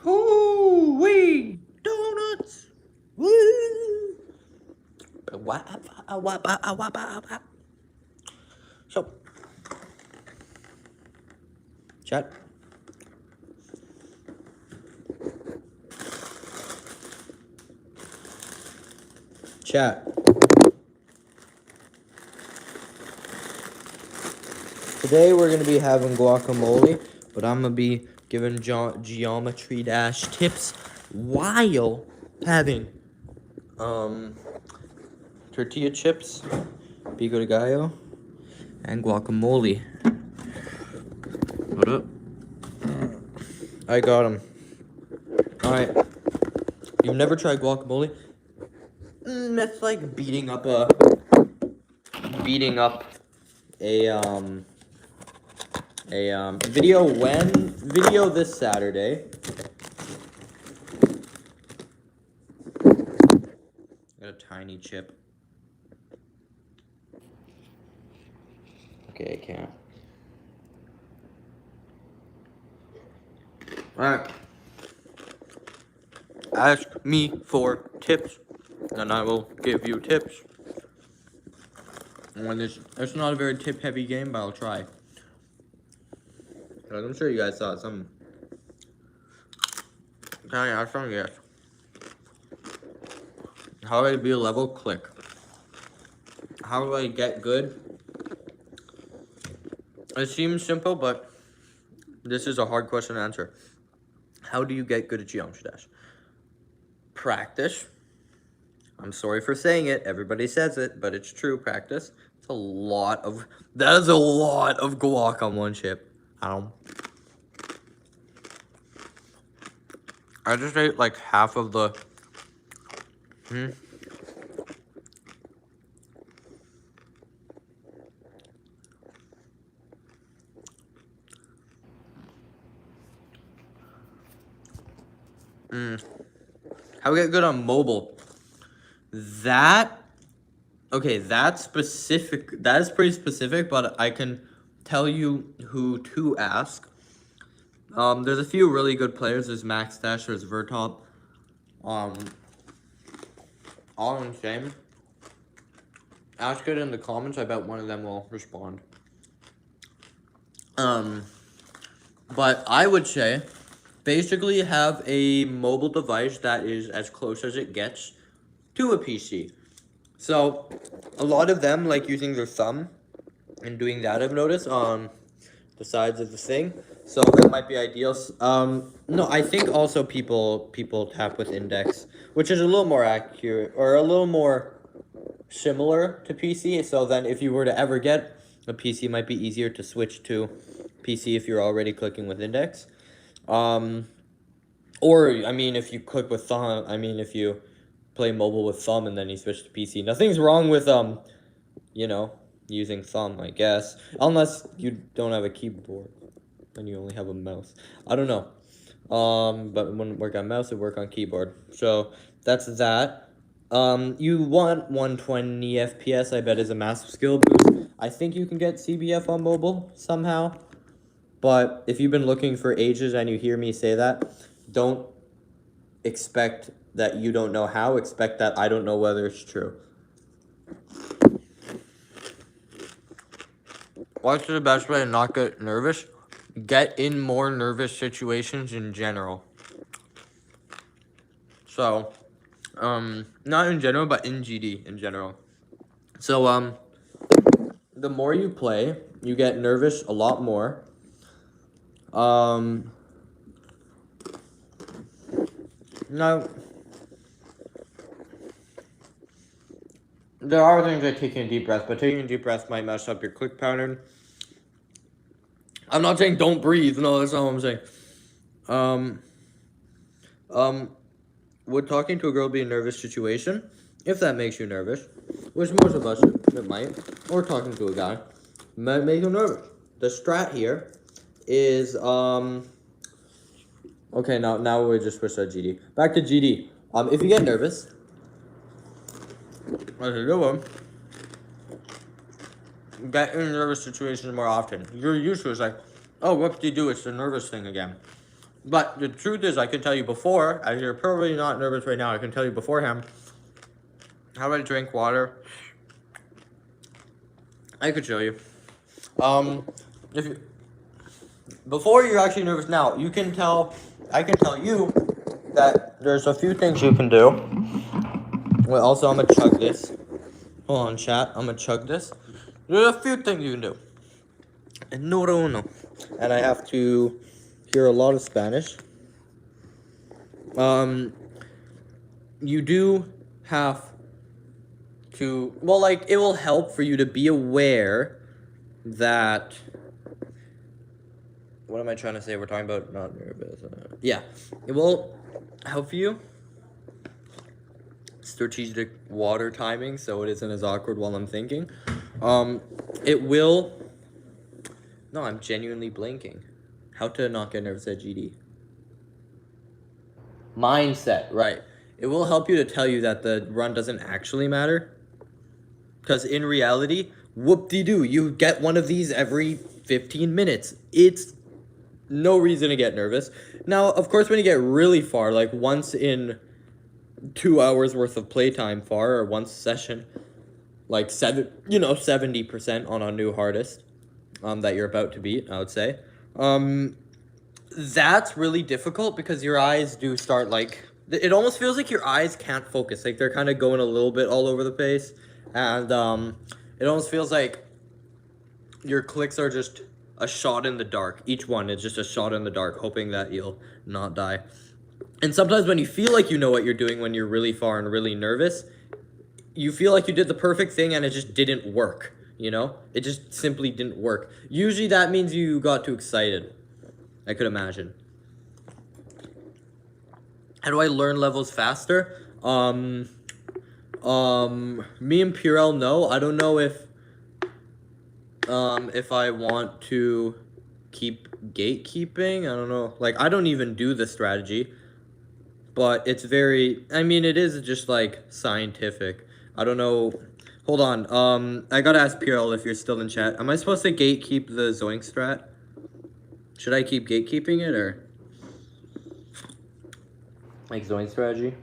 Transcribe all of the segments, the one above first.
Hoo-wee! Donuts! Woo! So, chat. Chat. Today we're going to be having guacamole, but I'm going to be giving geometry dash tips while having tortilla chips, pico de gallo, and guacamole. What up? I got them. Alright. You've never tried guacamole? That's like beating up a video this Saturday. Got a tiny chip. Okay, I can't. Alright. Ask me for tips, and I will give you tips. When it's not a very tip-heavy game, but I'll try. I'm sure you guys saw some. Can I ask some? Yes. How do I be a level? Click. How do I get good? It seems simple, but this is a hard question to answer. How do you get good at Geometry Dash? Practice. I'm sorry for saying it. Everybody says it, but it's true. Practice. That is a lot of guac on one chip. I just ate like half of the. How we get good on mobile? Okay, that's specific. That is pretty specific, but I can tell you who to ask. There's a few really good players. There's Max Dash, there's Vertop. All insane. Ask it in the comments. I bet one of them will respond. But I would say, basically have a mobile device that is as close as it gets to a PC. So, a lot of them like using their thumb and doing that, I've noticed, on the sides of the thing. So that might be ideal. No, I think also people tap with index, which is a little more accurate, or a little more similar to PC. So then if you were to ever get a PC, it might be easier to switch to PC if you're already clicking with index. Or, I mean, if you click with thumb, I mean, if you play mobile with thumb and then you switch to PC. Nothing's wrong with, you know, using thumb, I guess. Unless you don't have a keyboard and you only have a mouse. I don't know. But it wouldn't work on mouse, it would work on keyboard. So, that's that. You want 120 FPS, I bet, is a massive skill boost. I think you can get CBF on mobile somehow. But if you've been looking for ages and you hear me say that, don't expect that you don't know how. Expect that I don't know whether it's true. What's the best way to not get nervous? Get in more nervous situations in general. So, not in general, but in GD in general. So, the more you play, you get nervous a lot more. Now, there are things like taking a deep breath, but taking a deep breath might mess up your click pattern. I'm not saying don't breathe. No, that's not what I'm saying. Would talking to a girl be a nervous situation? If that makes you nervous, which most of us, it might, or talking to a guy, might make you nervous. The strat here is, okay, now we just switch to GD. Back to GD. If you get nervous, that's a good one. Get in nervous situations more often. You're used to it. It's like, oh, what do you do? It's the nervous thing again. But the truth is, I can tell you before, as you're probably not nervous right now, I can tell you beforehand how I drink water. I could show you. If you, before you're actually nervous now, you can tell, I can tell you that there's a few things you can do. Well, also, I'm gonna chug this. Hold on, chat. I'm gonna chug this. There's a few things you can do. No. And I have to hear a lot of Spanish. You do have to, well, like, it will help for you to be aware that, what am I trying to say? We're talking about not nervous. Yeah, it will help you. Strategic water timing, so it isn't as awkward while I'm thinking. It will, no, I'm genuinely blinking. How to not get nervous at GD. Mindset, right. It will help you to tell you that the run doesn't actually matter. Because in reality, whoop-de-doo, you get one of these every 15 minutes. It's no reason to get nervous. Now, of course, when you get really far, like once in 2 hours worth of playtime far, or once session, like 70% on a new hardest that you're about to beat, I would say. That's really difficult because your eyes do start, like, it almost feels like your eyes can't focus. Like, they're kind of going a little bit all over the place. And it almost feels like your clicks are just a shot in the dark. Each one is just a shot in the dark, hoping that you'll not die. And sometimes when you feel like you know what you're doing when you're really far and really nervous, you feel like you did the perfect thing and it just didn't work, you know? It just simply didn't work. Usually that means you got too excited, I could imagine. How do I learn levels faster? Me and Purell, no. I don't know if I want to keep gatekeeping. I don't know. Like, I don't even do the strategy. But it's very, I mean, it is just, like, scientific. I don't know. Hold on. I gotta ask Purell if you're still in chat. Am I supposed to gatekeep the Zoink strat? Should I keep gatekeeping it, or? Like, Zoink strategy?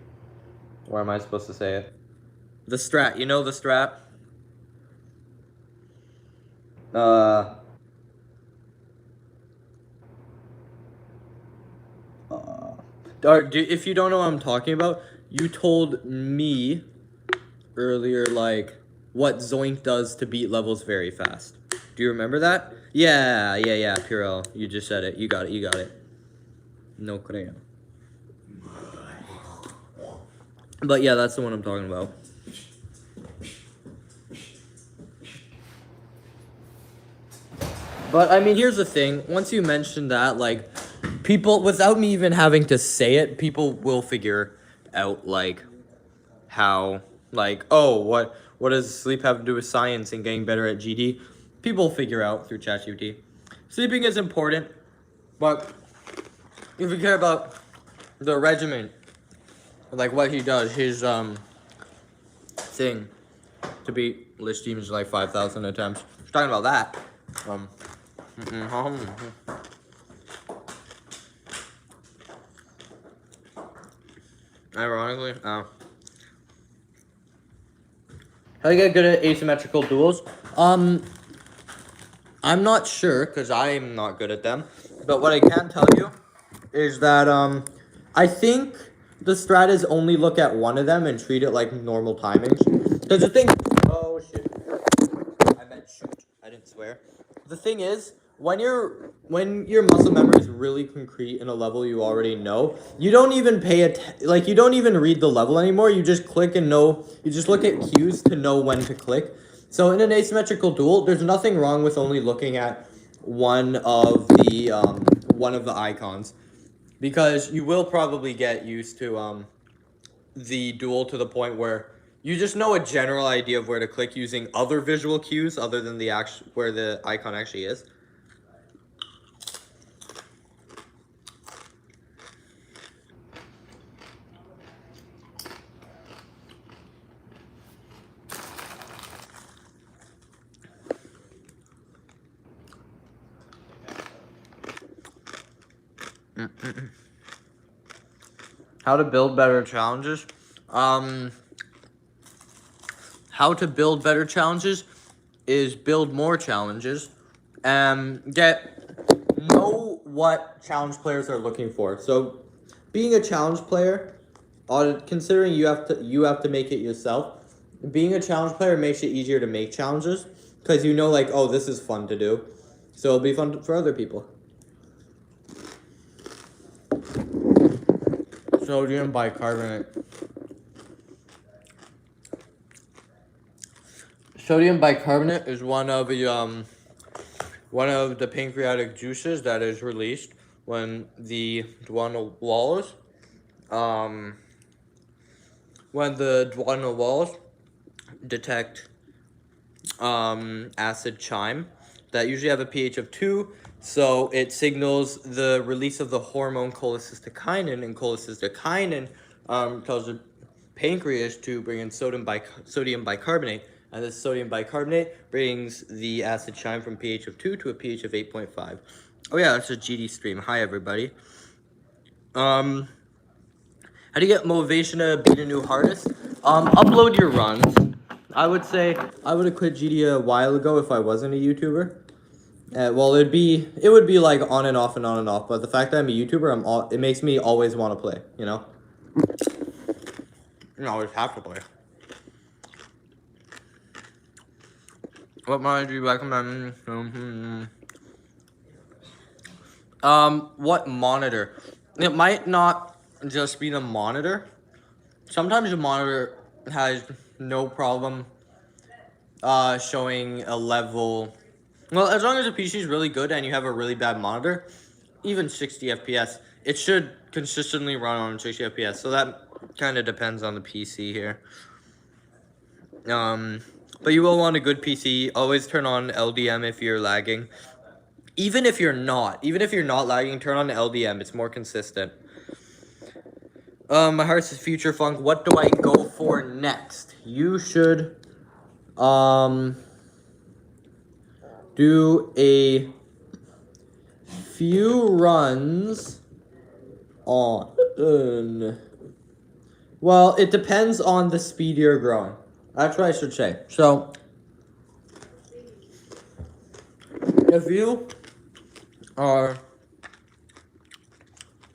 Or am I supposed to say it? The strat. You know the strat? If you don't know what I'm talking about, you told me earlier, like, what Zoink does to beat levels very fast. Do you remember that? Yeah, Purell. You just said it. You got it. No creo. But yeah, that's the one I'm talking about. But, I mean, here's the thing. Once you mention that, like, people, without me even having to say it, people will figure out, like, how, like, oh, what does sleep have to do with science and getting better at GD? People figure out through ChatGPT. Sleeping is important, but if you care about the regimen, like what he does, his thing to beat Lich Demons like 5,000 attempts. Talking about that. Ironically, how do you get good at asymmetrical duels? I'm not sure, because I'm not good at them. But what I can tell you is that, I think the strat is only look at one of them and treat it like normal timings. Because the thing, oh shit, I meant shoot, I didn't swear. The thing is, when your muscle memory is really concrete in a level you already know, you don't even you don't even read the level anymore. You just click and know. You just look at cues to know when to click. So in an asymmetrical duel, there's nothing wrong with only looking at one of the icons, because you will probably get used to the duel to the point where you just know a general idea of where to click using other visual cues other than where the icon actually is. How to build better challenges. How to build better challenges is build more challenges and know what challenge players are looking for. So being a challenge player, considering you have to make it yourself, being a challenge player makes it easier to make challenges because you know, like, oh, this is fun to do, so it'll be fun for other people. Sodium bicarbonate. Sodium bicarbonate is one of the pancreatic juices that is released when the duodenal walls detect acid chyme that usually have a pH of 2, so it signals the release of the hormone cholecystokinin, and cholecystokinin tells the pancreas to bring in sodium bicarbonate, and this sodium bicarbonate brings the acid chyme from pH of 2 to a pH of 8.5. Oh yeah, that's a GD stream. Hi everybody. How do you get motivation to beat a new hardest? Upload your runs. I would say I would have quit GD a while ago if I wasn't a YouTuber. Well, it would be like on and off and on and off. But the fact that I'm a YouTuber, it makes me always want to play. You know. You always have to play. What monitor do you recommend? What monitor? It might not just be the monitor. Sometimes the monitor has no problem showing a level. Well, as long as the PC is really good and you have a really bad monitor, even 60 FPS, it should consistently run on 60 FPS. So that kind of depends on the PC here. But you will want a good PC. Always turn on LDM if you're lagging. Even if you're not lagging, turn on LDM. It's more consistent. My heart's future funk. What do I go for next? You should do a few runs on. Well, it depends on the speed you're growing. That's what I should say. So, if you are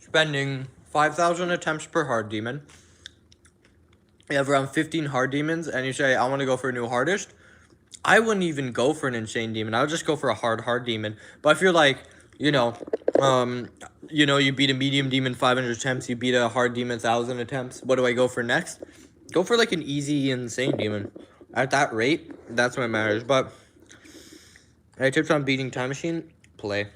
spending 5,000 attempts per hard demon, you have around 15 hard demons, and you say, I want to go for a new hardest, I wouldn't even go for an insane demon. I would just go for a hard demon. But if you're like, you beat a medium demon 500 attempts, you beat a hard demon 1,000 attempts, what do I go for next? Go for like an easy insane demon. At that rate, that's what matters. But any tips on beating Time Machine? Play.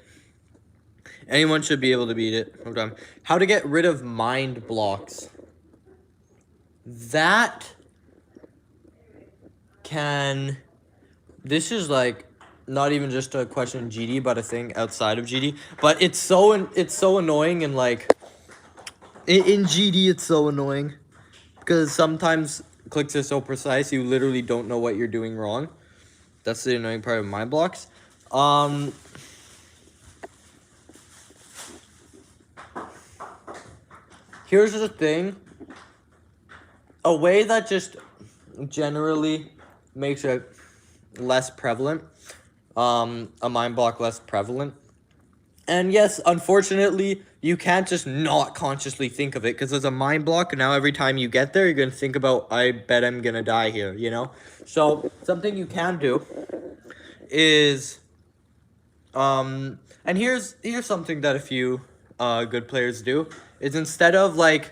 Anyone should be able to beat it. Hold on. How to get rid of mind blocks. This is like not even just a question in GD, but a thing outside of GD. But it's so annoying, and like in GD it's so annoying because sometimes clicks are so precise you literally don't know what you're doing wrong. That's the annoying part of mind blocks. Here's the thing. A way that just generally makes it less prevalent, a mind block less prevalent. And yes, unfortunately, you can't just not consciously think of it because there's a mind block, and now every time you get there, you're going to think about, I bet I'm going to die here, you know? So, something you can do is, and here's something that a few good players do, is instead of like,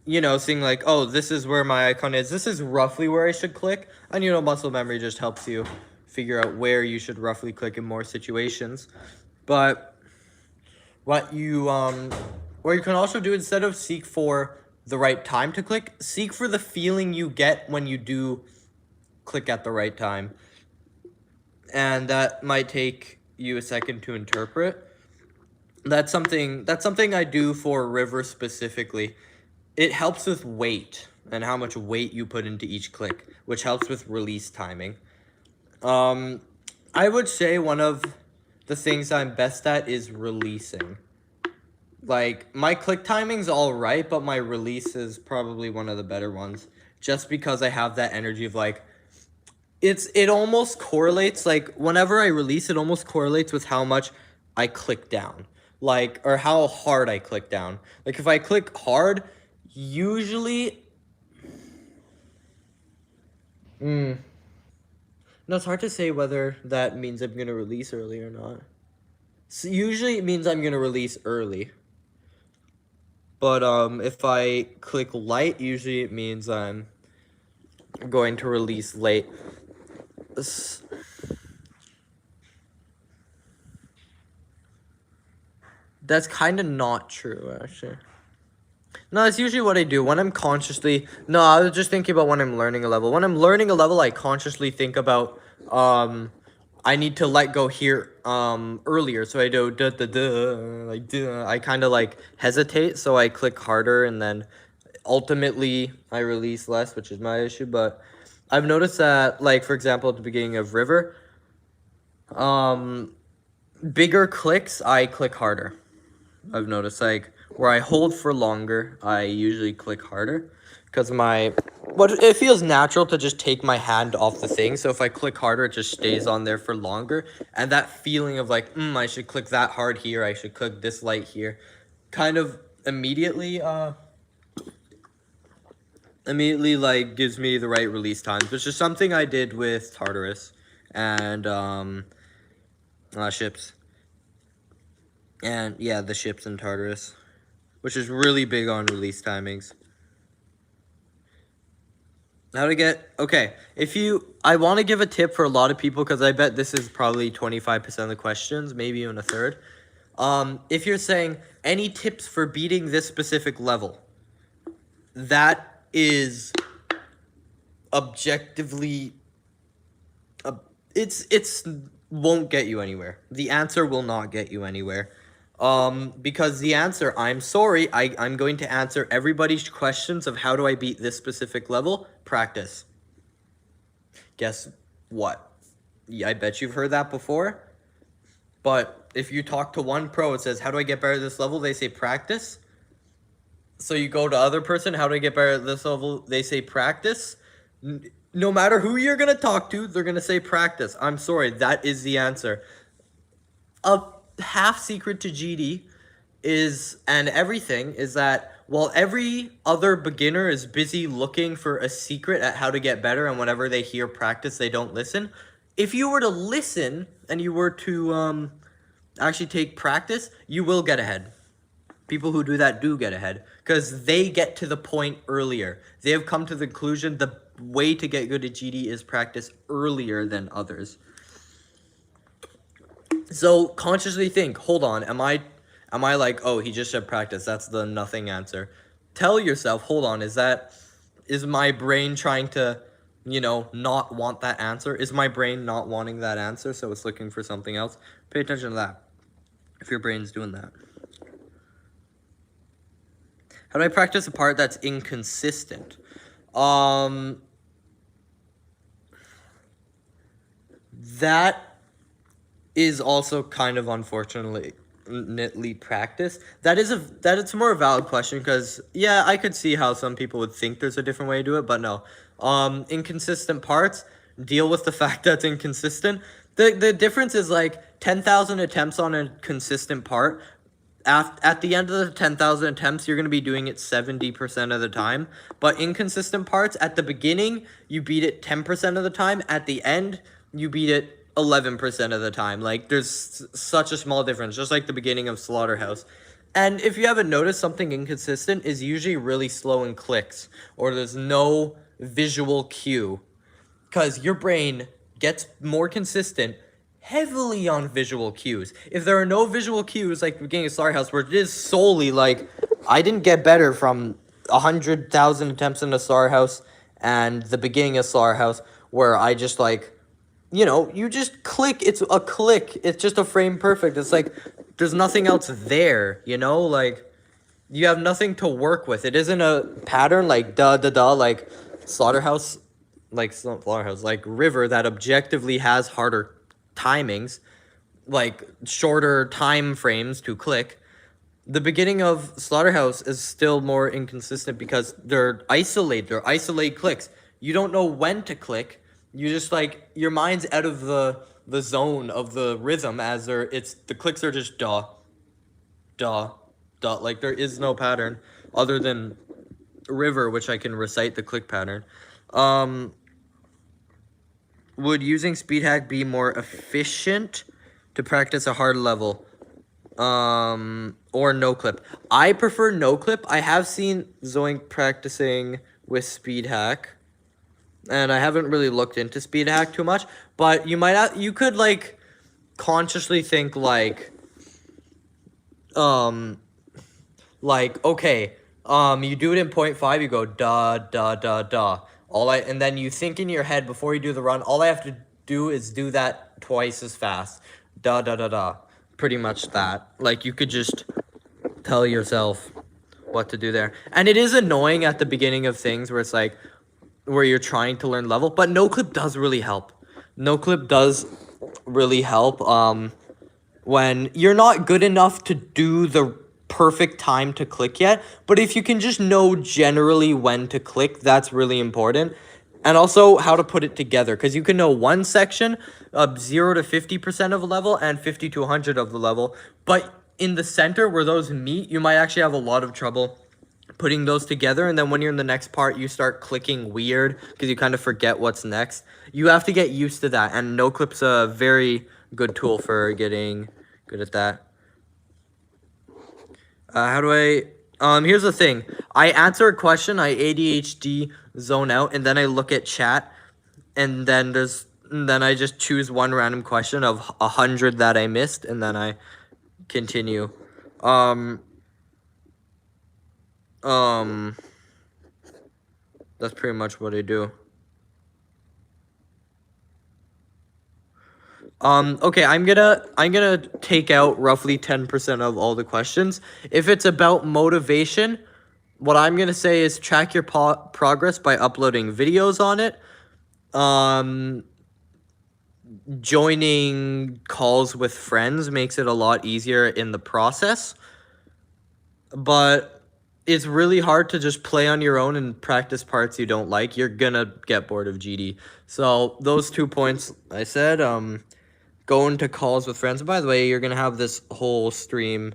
seeing like, oh, this is where my icon is, this is roughly where I should click, and muscle memory just helps you figure out where you should roughly click in more situations. But what you can also do, instead of seek for the right time to click, seek for the feeling you get when you do click at the right time. And that might take you a second to interpret. That's something I do for River specifically. It helps with weight and how much weight you put into each click, which helps with release timing. I would say one of the things I'm best at is releasing. Like, my click timing's all right, but my release is probably one of the better ones. Just because I have that energy of, like, it almost correlates, like, whenever I release, it almost correlates with how much I click down. Like, or how hard I click down. Like, if I click hard, usually... No, it's hard to say whether that means I'm going to release early or not. So usually it means I'm going to release early. But if I click light, usually it means I'm going to release late. That's kind of not true, actually. No, that's usually what I do when I'm consciously... No, I was just thinking about when I'm learning a level. When I'm learning a level, I consciously think about, I need to let go here, earlier. So I do, like, duh. I kind of, like, hesitate, so I click harder, and then ultimately I release less, which is my issue. But I've noticed that, like, for example, at the beginning of River, bigger clicks, I click harder. I've noticed, like, where I hold for longer, I usually click harder, because it feels natural to just take my hand off the thing. So if I click harder, it just stays on there for longer, and that feeling of, like, I should click that hard here, I should click this light here, kind of immediately like gives me the right release times, which is something I did with Tartarus and ships. And yeah, the ships and Tartarus, which is really big on release timings. How to get... Okay, I want to give a tip for a lot of people, because I bet this is probably 25% of the questions, maybe even a third. If you're saying, any tips for beating this specific level, that is objectively... It's won't get you anywhere. The answer will not get you anywhere. Because the answer, I'm sorry, I'm going to answer everybody's questions of how do I beat this specific level? Practice. Guess what? Yeah, I bet you've heard that before. But if you talk to one pro, it says, how do I get better at this level? They say practice. So you go to other person, how do I get better at this level? They say practice. No matter who you're going to talk to, they're going to say practice. I'm sorry, that is the answer. Half secret to GD is, and everything, is that while every other beginner is busy looking for a secret at how to get better, and whenever they hear practice, they don't listen, if you were to listen and you were to actually take practice, you will get ahead. People who do that do get ahead, because they get to the point earlier. They have come to the conclusion the way to get good at GD is practice earlier than others. So consciously think, hold on, am I like, oh, he just said practice, that's the nothing answer. Tell yourself, hold on, is my brain trying to, not want that answer? Is my brain not wanting that answer, so it's looking for something else? Pay attention to that, if your brain's doing that. How do I practice a part that's inconsistent? That is also kind of unfortunately practiced. That it's a more valid question, because yeah, I could see how some people would think there's a different way to do it, but no. Inconsistent parts, deal with the fact that's inconsistent. The difference is like 10,000 attempts on a consistent part. At the end of the 10,000 attempts, you're going to be doing it 70% of the time. But inconsistent parts, at the beginning, you beat it 10% of the time. At the end, you beat it 11% of the time. Like, there's such a small difference, just like the beginning of Slaughterhouse. And if you haven't noticed, something inconsistent is usually really slow in clicks, or there's no visual cue, because your brain gets more consistent heavily on visual cues. If there are no visual cues, like the beginning of Slaughterhouse, where it is solely like, I didn't get better from 100,000 attempts in a Slaughterhouse and the beginning of Slaughterhouse, where I just like, you just click, it's a click, it's just a frame perfect. It's like, there's nothing else there, like, you have nothing to work with. It isn't a pattern like like Slaughterhouse, like River, that objectively has harder timings, like shorter time frames to click. the beginning of Slaughterhouse is still more inconsistent because they're isolate clicks. You don't know when to click. You just like your mind's out of the zone of the rhythm as the clicks are just duh, duh, duh. Like there is no pattern other than River, which I can recite the click pattern. Would using speed hack be more efficient to practice a hard level? Or no clip? I prefer no clip. I have seen Zoink practicing with speed hack, and I haven't really looked into speed hack too much, but you could like consciously think like okay, you do it in 0.5, you go da da da da. And then you think in your head before you do the run, all I have to do is do that twice as fast. Da da da da. Pretty much that. Like you could just tell yourself what to do there. And it is annoying at the beginning of things where it's like where you're trying to learn level, but no clip does really help. No clip does really help when you're not good enough to do the perfect time to click yet, but if you can just know generally when to click, that's really important. And also how to put it together, because you can know one section of 0 to 50% of a level and 50 to 100 of the level, but in the center where those meet, you might actually have a lot of trouble putting those together. And then when you're in the next part, you start clicking weird because you kind of forget what's next. You have to get used to that, and no clip's a very good tool for getting good at that. How do I... here's the thing. I answer a question, I ADHD zone out, and then I look at chat, and then I just choose one random question of 100 that I missed, and then I continue. That's pretty much what I do. Okay, I'm gonna take out roughly 10% of all the questions. If it's about motivation, what I'm gonna say is track your progress by uploading videos on it. Joining calls with friends makes it a lot easier in the process. But it's really hard to just play on your own and practice parts you don't like. You're gonna get bored of GD. So those 2 points I said, go into calls with friends. By the way, you're going to have this whole stream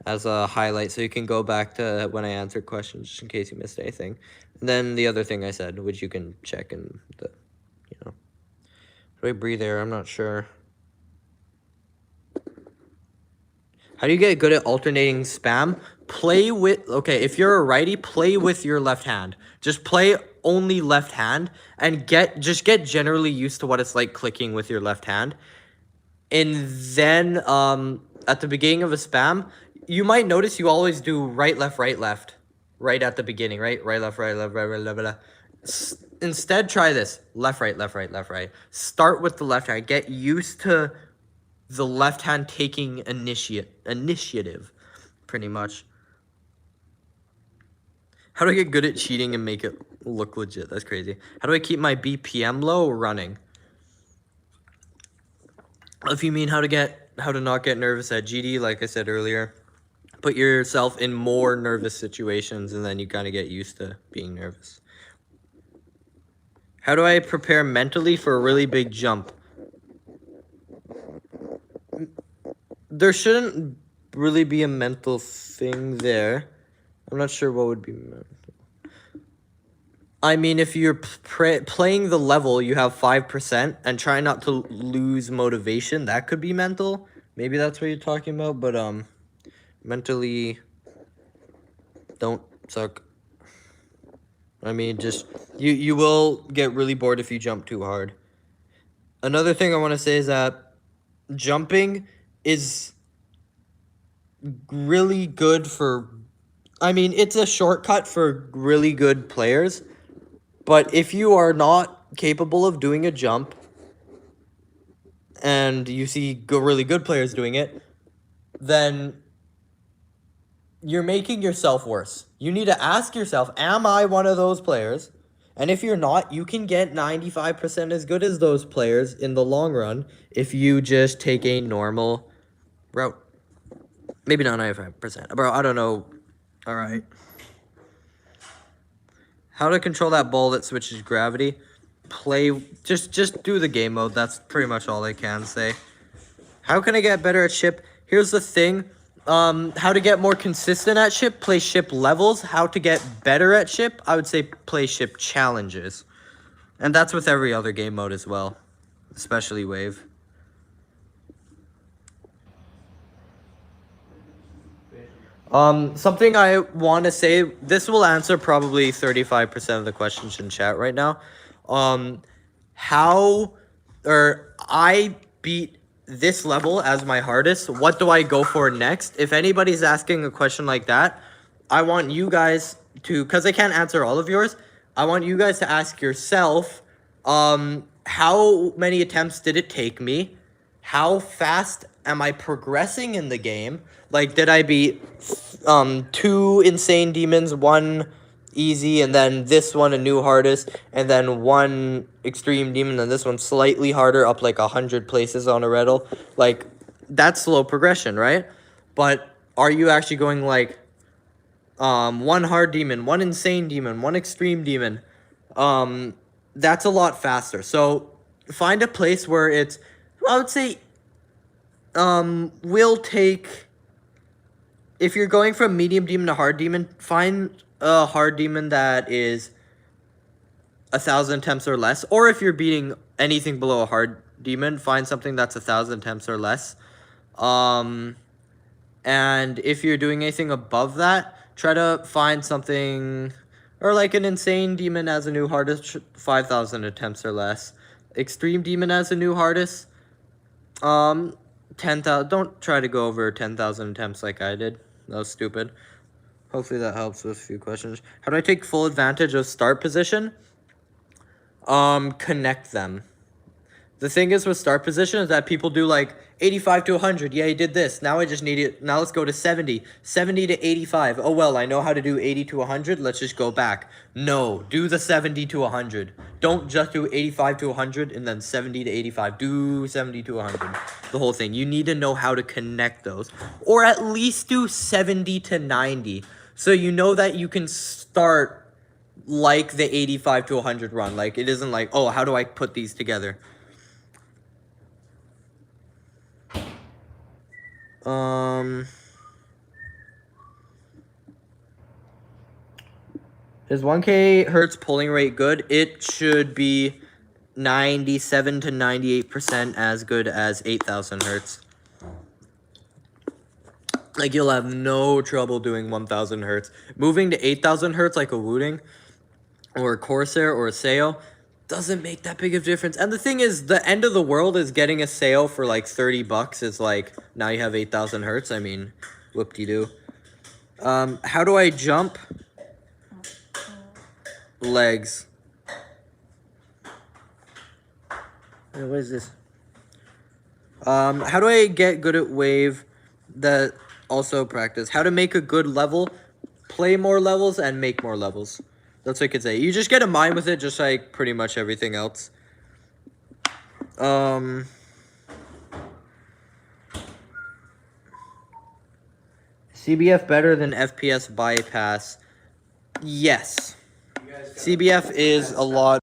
as a highlight, so you can go back to when I answered questions just in case you missed anything. And then the other thing I said, which you can check in the, How do I breathe air? I'm not sure. How do you get good at alternating spam? If you're a righty, play with your left hand. Just play only left hand and get generally used to what it's like clicking with your left hand. And then at the beginning of a spam, you might notice you always do right, left, right at the beginning, right? Right, left, right, left, right, left, left. Instead, try this. Left, right, left, right, left, right. Start with the left hand. Get used to the left hand taking initiative, pretty much. How do I get good at cheating and make it look legit? That's crazy. How do I keep my BPM low running? If you mean how to not get nervous at GD, like I said earlier, put yourself in more nervous situations and then you kind of get used to being nervous. How do I prepare mentally for a really big jump? There shouldn't really be a mental thing there. I'm not sure what would be mental. I mean, if you're playing the level, you have 5% and try not to lose motivation. That could be mental. Maybe that's what you're talking about. But mentally, don't suck. I mean, just you will get really bored if you jump too hard. Another thing I want to say is that jumping is really good for... I mean, it's a shortcut for really good players. But if you are not capable of doing a jump and you see really good players doing it, then you're making yourself worse. You need to ask yourself, am I one of those players? And if you're not, you can get 95% as good as those players in the long run if you just take a normal route. Maybe not 95%. Bro, I don't know. All right. How to control that ball that switches gravity. Just do the game mode. That's pretty much all I can say. How can I get better at ship? Here's the thing. How to get more consistent at ship, play ship levels. How to get better at ship, I would say play ship challenges. And that's with every other game mode as well, especially Wave. Something I want to say, this will answer probably 35% of the questions in chat right now. I beat this level as my hardest. What do I go for next? If anybody's asking a question like that, I want you guys to, because I can't answer all of yours, I want you guys to ask yourself, how many attempts did it take me? How fast am I progressing in the game? Like, did I beat 2 insane demons, 1 easy, and then this one a new hardest, and then 1 extreme demon, and this one slightly harder, up like 100 places on a riddle? Like, that's slow progression, right? But are you actually going like 1 hard demon, 1 insane demon, 1 extreme demon? That's a lot faster. So find a place where it's, I would say, will take, if you're going from medium demon to hard demon, find a hard demon that is 1,000 attempts or less. Or if you're beating anything below a hard demon, find something that's 1,000 attempts or less. And if you're doing anything above that, try to find something, or like an insane demon as a new hardest, 5,000 attempts or less. Extreme demon as a new hardest, 10,000. Don't try to go over 10,000 attempts like I did. That was stupid. Hopefully that helps with a few questions. How do I take full advantage of start position? Connect them. The thing is with start position is that people do like 85 to 100. Yeah, he did this. Now I just need it. Now let's go to 70. 70 to 85. Oh, well, I know how to do 80 to 100. Let's just go back. No, do the 70 to 100. Don't just do 85 to 100 and then 70 to 85. Do 70 to 100. The whole thing. You need to know how to connect those. Or at least do 70 to 90. So you know that you can start like the 85 to 100 run. Like, it isn't like, oh, how do I put these together? Is 1K hertz pulling rate good? It should be 97 to 98% as good as 8,000 hertz. Like, you'll have no trouble doing 1,000 hertz. Moving to 8,000 hertz like a Wooting or a Corsair or a Sayo doesn't make that big of a difference. And the thing is, the end of the world is getting a Sayo for like 30 bucks. It's like, now you have 8,000 hertz. I mean, whoop-de-doo. How do I jump? Legs. What is this? How do I get good at Wave? That also practice. How to make a good level, play more levels, and make more levels. That's what I could say. You just get a mind with it, just like pretty much everything else. CBF better than FPS bypass? Yes. CBF is a lot.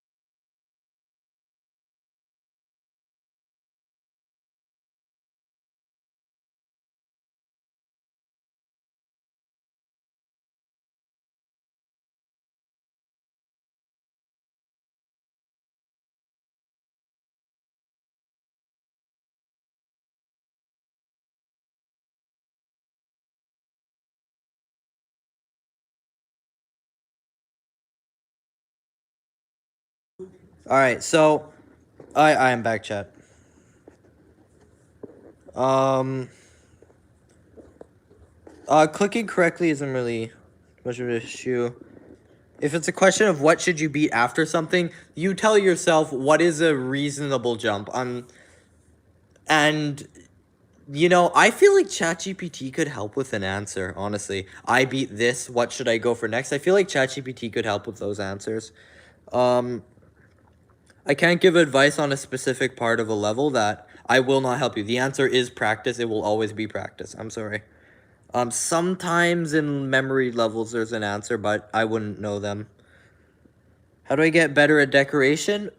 All right, so I am back, chat. Clicking correctly isn't really much of an issue. If it's a question of what should you beat after something, you tell yourself what is a reasonable jump. And you know, I feel like ChatGPT could help with an answer, honestly. I beat this, what should I go for next? I feel like ChatGPT could help with those answers. I can't give advice on a specific part of a level that I will not help you. The answer is practice. It will always be practice. I'm sorry. Sometimes in memory levels there's an answer, but I wouldn't know them. How do I get better at decoration?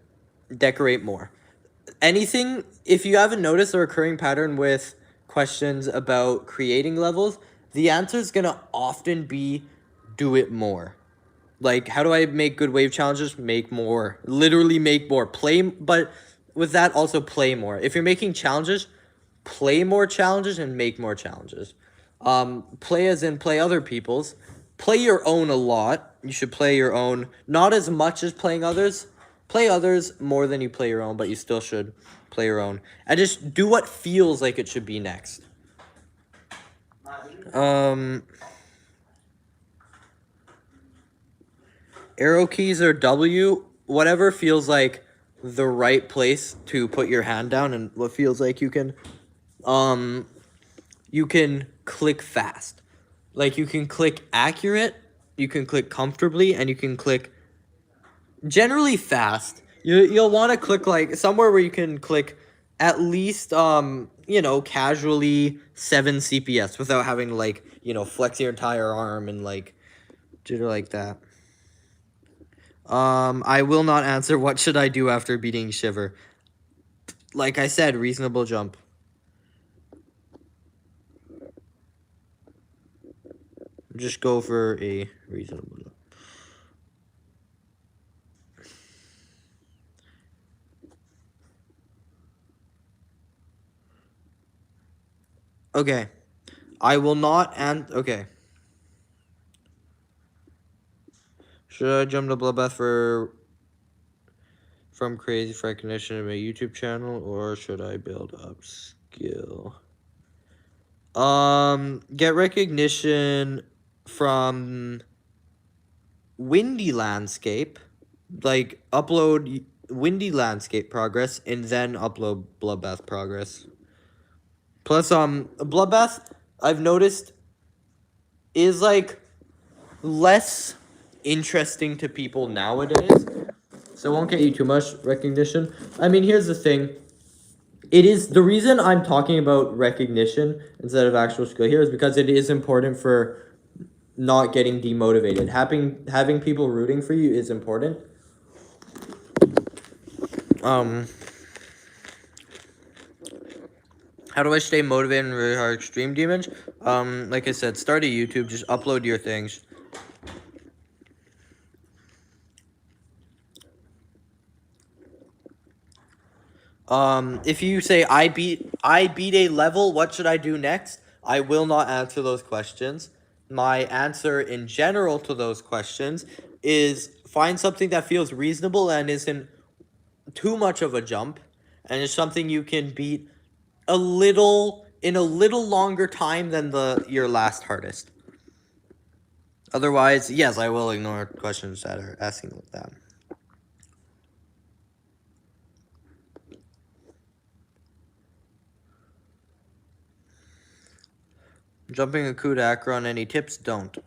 Decorate more. Anything, if you haven't noticed a recurring pattern with questions about creating levels, the answer is going to often be do it more. Like, how do I make good wave challenges? Make more. Literally make more. Play, but with that, also play more. If you're making challenges, play more challenges and make more challenges. Play as in play other people's. Play your own a lot. You should play your own, not as much as playing others. Play others more than you play your own, but you still should play your own. And just do what feels like it should be next. Arrow keys or W, whatever feels like the right place to put your hand down and what feels like you can click fast. Like you can click accurate, you can click comfortably, and you can click generally fast. You'll want to click like somewhere where you can click at least casually 7 CPS without having to like, flex your entire arm and like jitter like that. I will not answer what should I do after beating Shiver. Like I said, reasonable jump. Just go for a reasonable jump. Okay. I will not okay. Should I jump to Bloodbath from crazy for recognition in my YouTube channel, or should I build up skill? Get recognition from Windy Landscape. Like, upload Windy Landscape progress, and then upload Bloodbath progress. Plus, Bloodbath, I've noticed, is, like, less interesting to people nowadays. So it won't get you too much recognition. I mean, here's the thing. It is the reason I'm talking about recognition instead of actual skill here is because it is important for not getting demotivated. Having people rooting for you is important. How do I stay motivated in really hard extreme demons? Like I said, start a YouTube, just upload your things. If you say I beat a level, what should I do next? I will not answer those questions. My answer in general to those questions is find something that feels reasonable and isn't too much of a jump, and is something you can beat in a little longer time than your last hardest. Otherwise, yes, I will ignore questions that are asking like that. Jumping a coup d'Akron, any tips? Don't.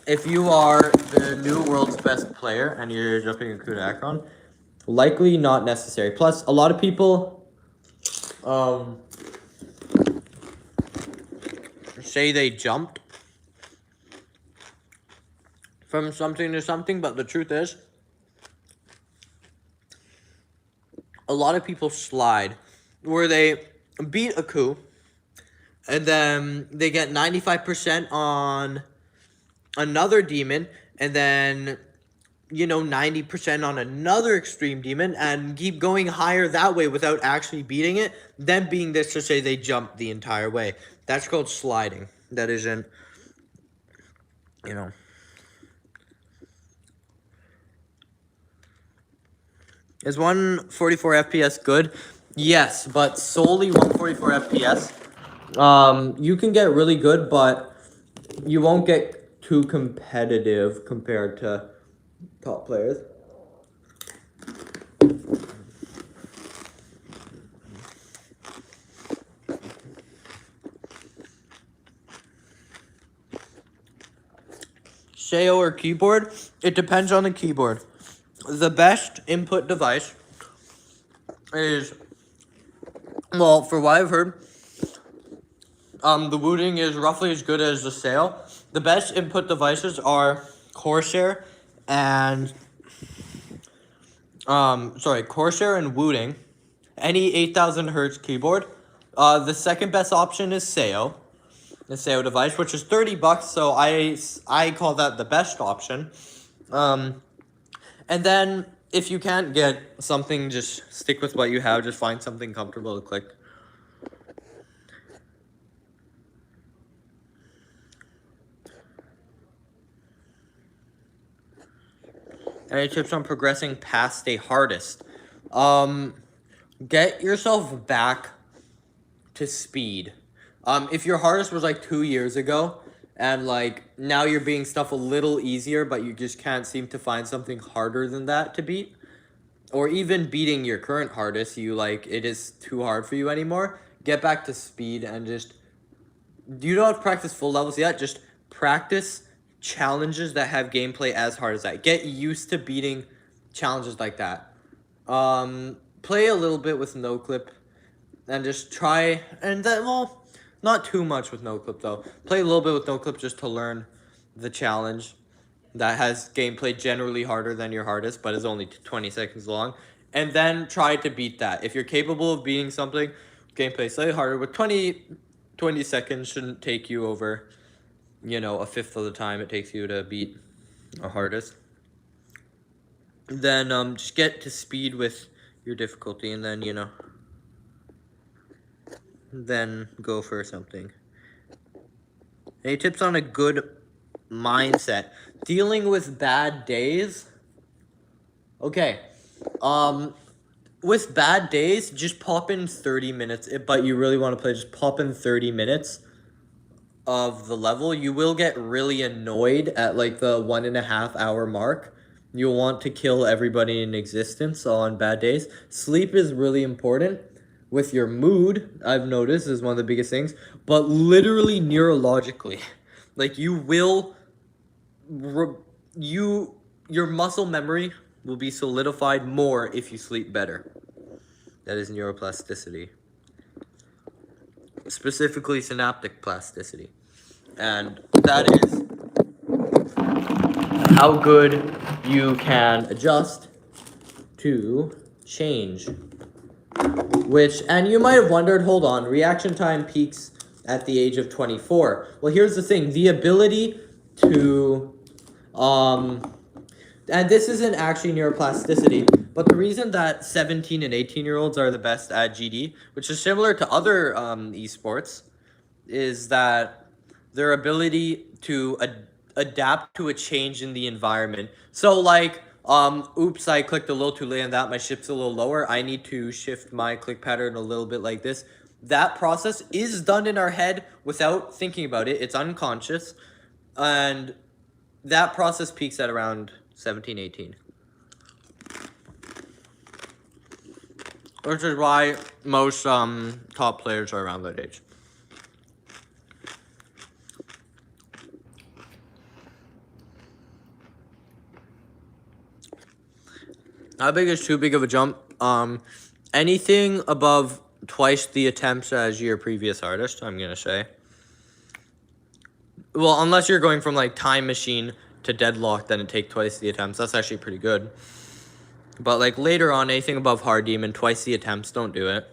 If you are the new world's best player and you're jumping a coup d'Akron, likely not necessary. Plus, a lot of people say they jumped from something to something, but the truth is, a lot of people slide where they beat a coup and then they get 95% on another demon, and then 90% on another extreme demon, and keep going higher that way without actually beating it, then being this to say they jumped the entire way. That's called sliding. That isn't, Is 144 FPS good? Yes, but solely 144 FPS. You can get really good, but you won't get too competitive compared to top players. Shayo or keyboard? It depends on the keyboard. The best input device is, well, for what I've heard, the wooting is roughly as good as the sail. The best input devices are Corsair and Corsair and wooting. Any 8,000 hertz keyboard. The second best option is Sayo, the Sayo device, which is $30. So I call that the best option. And then if you can't get something, just stick with what you have. Just find something comfortable to click. Any tips on progressing past a hardest? Get yourself back to speed. If your hardest was like 2 years ago, and like now you're beating stuff a little easier, but you just can't seem to find something harder than that to beat, or even beating your current hardest, it is too hard for you anymore, get back to speed and just, you don't have to practice full levels yet, just practice challenges that have gameplay as hard as that. Get used to beating challenges like that. Play a little bit with no clip and just try, and then, well, not too much with no clip though. Play a little bit with no clip just to learn the challenge that has gameplay generally harder than your hardest, but is only 20 seconds long. And then try to beat that. If you're capable of beating something, gameplay slightly harder with 20 seconds shouldn't take you over, a fifth of the time it takes you to beat a hardest. Then just get to speed with your difficulty, and then, then go for something. Any tips on a good mindset? Dealing with bad days? Okay. With bad days, just pop in 30 minutes. But you really want to play, just pop in 30 minutes of the level. You will get really annoyed at like the 1.5 hour mark. You'll want to kill everybody in existence on bad days. Sleep is really important. With your mood, I've noticed, is one of the biggest things. But literally neurologically, like you will, your muscle memory will be solidified more if you sleep better. That is neuroplasticity. Specifically synaptic plasticity. And that is how good you can adjust to change. And you might have wondered, hold on, reaction time peaks at the age of 24. Well, here's the thing, the ability to, and this isn't actually neuroplasticity, but the reason that 17 and 18-year-olds are the best at GD, which is similar to other esports, is that their ability to adapt to a change in the environment. So like, oops, I clicked a little too late on that, my shift's a little lower, I need to shift my click pattern a little bit like this. That process is done in our head without thinking about it, it's unconscious, and that process peaks at around 17, 18. Which is why most top players are around that age. How big is too big of a jump? Anything above twice the attempts as your previous artist, I'm gonna say. Well, unless you're going from like Time Machine to Deadlock, then it take twice the attempts. That's actually pretty good. But like later on, anything above Hard Demon, twice the attempts, don't do it.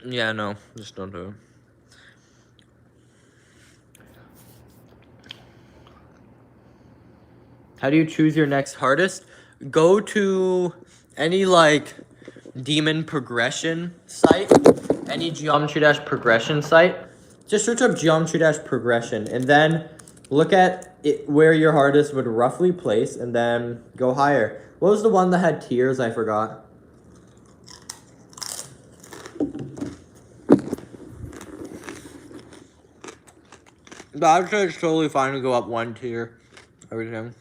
Yeah, no, just don't do it. How do you choose your next hardest? Go to any like demon progression site, any geometry dash progression site. Just search up geometry dash progression and then look at it where your hardest would roughly place and then go higher. What was the one that had tiers? I forgot. But I would say it's totally fine to go up one tier every time.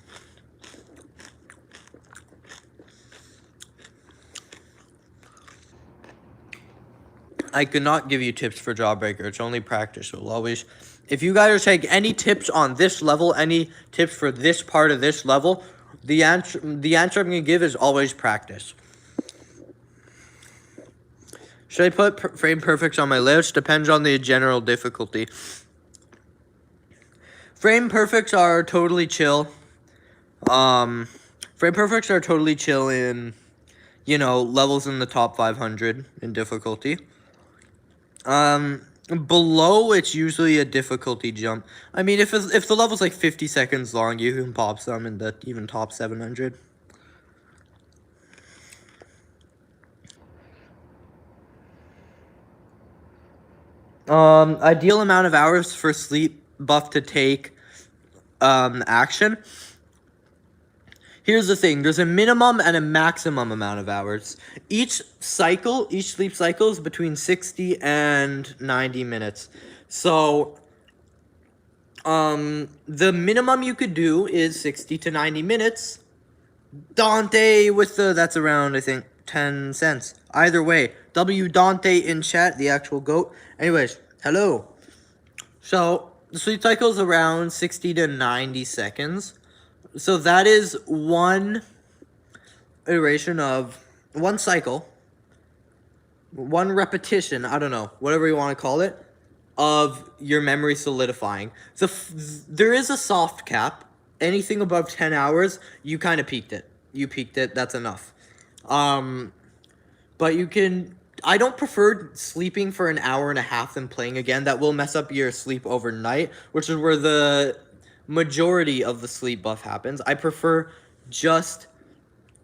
I could not give you tips for Jawbreaker. It's only practice. So always, if you guys take any tips on this level, any tips for this part of this level, the answer I'm gonna give is always practice. Should I put frame perfects on my list? Depends on the general difficulty. Frame perfects are totally chill. Frame perfects are totally chill in, you know, levels in the top 500 in difficulty. Below, it's usually a difficulty jump. I mean, if the level's like 50 seconds long, you can pop some in the even top 700. Ideal amount of hours for sleep buff to take action. Here's the thing, there's a minimum and a maximum amount of hours. Each sleep cycle is between 60 and 90 minutes. So, the minimum you could do is 60 to 90 minutes. Dante with that's around, I think, 10 cents. Either way, W Dante in chat, the actual GOAT. Anyways, hello. So, the sleep cycle is around 60 to 90 seconds. So that is one iteration of one cycle, one repetition, I don't know, whatever you want to call it, of your memory solidifying. So there is a soft cap. Anything above 10 hours, you kind of peaked it. You peaked it, that's enough. But you can... I don't prefer sleeping for an hour and a half and playing again. That will mess up your sleep overnight, which is where the majority of the sleep buff happens. I prefer just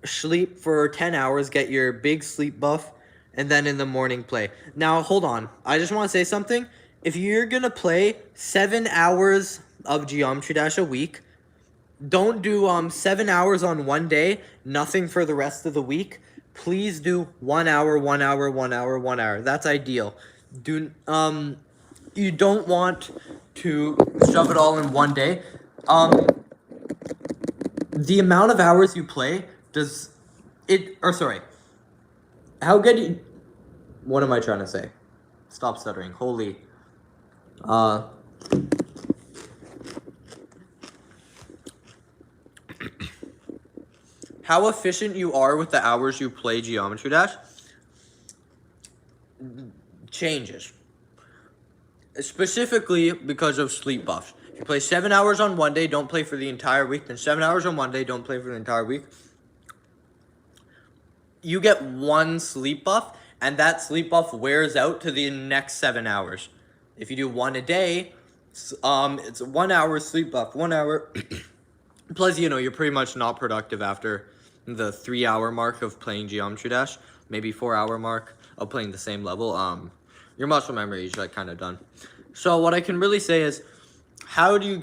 sleep for 10 hours, get your big sleep buff, and then in the morning play. Now, hold on. I just want to say something. If you're going to play 7 hours of Geometry Dash a week, don't do 7 hours on one day, nothing for the rest of the week. Please do 1 hour, 1 hour, 1 hour, 1 hour. That's ideal. You don't want to shove it all in one day. The amount of hours you play does it, or sorry, how good you, what am I trying to say? Stop stuttering. Holy, how efficient you are with the hours you play Geometry Dash changes. Specifically because of sleep buffs. If you play 7 hours on one day, don't play for the entire week. Then 7 hours on one day, don't play for the entire week. You get one sleep buff, and that sleep buff wears out to the next 7 hours. If you do one a day, it's 1 hour sleep buff, 1 hour. Plus, you know, you're pretty much not productive after the 3 hour mark of playing Geometry Dash. Maybe 4 hour mark of playing the same level. Your muscle memory is like kind of done. So what I can really say is, how do you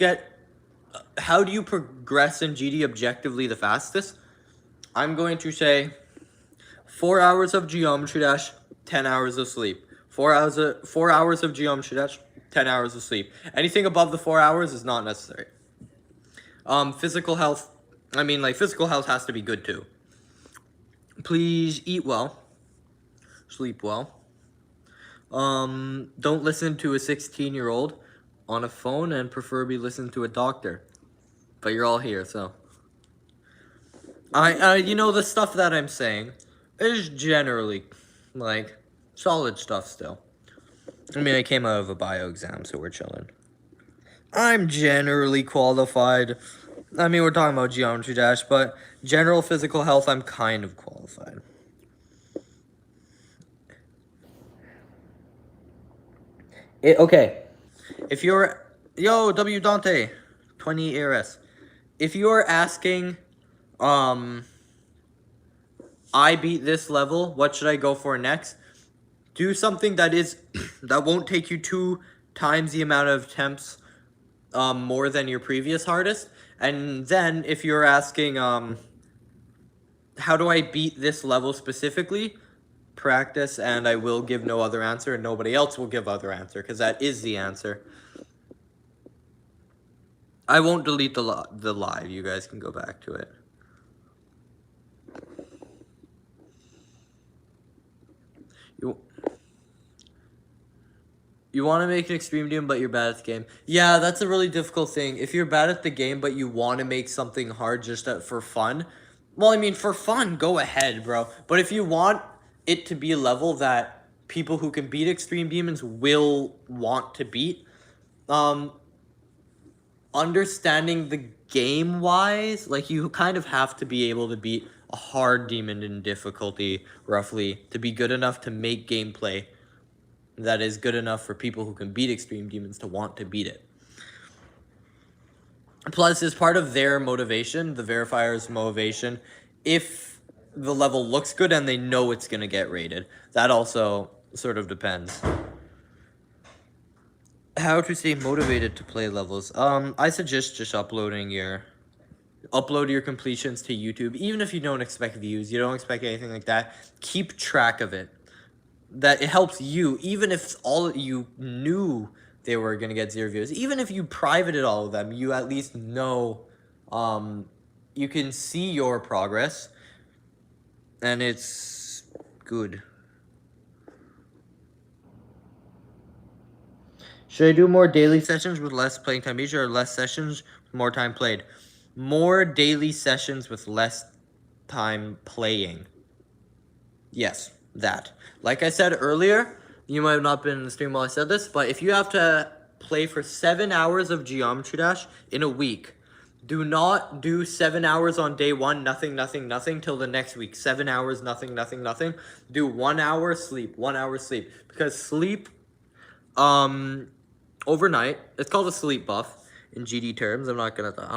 progress in GD objectively the fastest? I'm going to say 4 hours of Geometry Dash, 10 hours of sleep. 4 hours of Geometry Dash, 10 hours of sleep. Anything above the 4 hours is not necessary. Physical health has to be good too. Please eat well, sleep well. Don't listen to a 16-year-old on a phone, and preferably listen to a doctor. But you're all here, so. You know, the stuff that I'm saying is generally, like, solid stuff still. I mean, I came out of a bio exam, so we're chilling. I'm generally qualified. I mean, we're talking about Geometry Dash, but general physical health, I'm kind of qualified. Okay. If you're... Yo, W Dante, 20 ARS. If you're asking, I beat this level, what should I go for next? Do something that won't take you 2 times the amount of attempts more than your previous hardest. And then if you're asking, how do I beat this level specifically? Practice, and I will give no other answer, and nobody else will give other answer, because that is the answer. I won't delete the live. You guys can go back to it. You want to make an extreme medium, but you're bad at the game. Yeah, that's a really difficult thing. If you're bad at the game, but you want to make something hard just for fun, well, I mean, for fun, go ahead, bro. But if you want it to be a level that people who can beat extreme demons will want to beat. Understanding the game wise, like you kind of have to be able to beat a hard demon in difficulty roughly to be good enough to make gameplay that is good enough for people who can beat extreme demons to want to beat it. Plus, as part of their motivation, the verifier's motivation, if the level looks good and they know it's going to get rated, that also sort of depends. How to stay motivated to play levels. I suggest just upload your completions to YouTube. Even if you don't expect views, you don't expect anything like that, keep track of it. That it helps you, even if all you knew they were going to get 0 views. Even if you privated all of them, you at least know, you can see your progress, and it's good. Should I do more daily sessions with less playing time each, or less sessions with more time played? More daily sessions with less time playing. Yes, that. Like I said earlier, you might have not been in the stream while I said this, but if you have to play for 7 hours of Geometry Dash in a week, do not do 7 hours on day 1, nothing, nothing, nothing, till the next week. 7 hours, nothing, nothing, nothing. Do 1 hour sleep, 1 hour sleep. Because sleep, overnight, it's called a sleep buff in GD terms. I'm